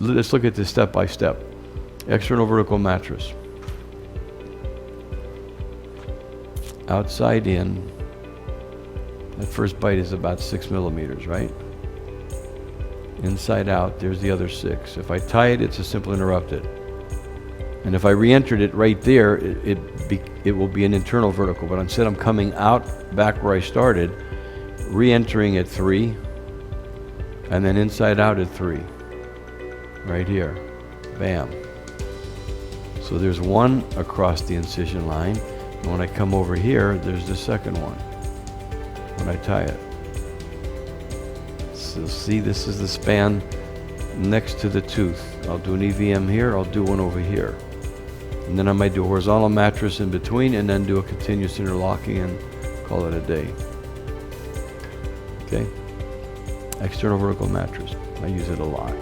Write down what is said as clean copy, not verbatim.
Let's look at this step by step. External vertical mattress. Outside in. That first bite is about 6 millimeters, right? Inside out, there's the other 6. If I tie it, it's a simple interrupted. And if I re-entered it right there, it will be an internal vertical. But instead, I'm coming out back where I started, re-entering at 3, and then inside out at 3. Right here. Bam. So there's one across the incision line. And when I come over here, there's the second one when I tie it. So see, this is the span next to the tooth. I'll do an EVM here, I'll do one over here. And then I might do a horizontal mattress in between and then do a continuous interlocking and call it a day. Okay? External vertical mattress. I use it a lot.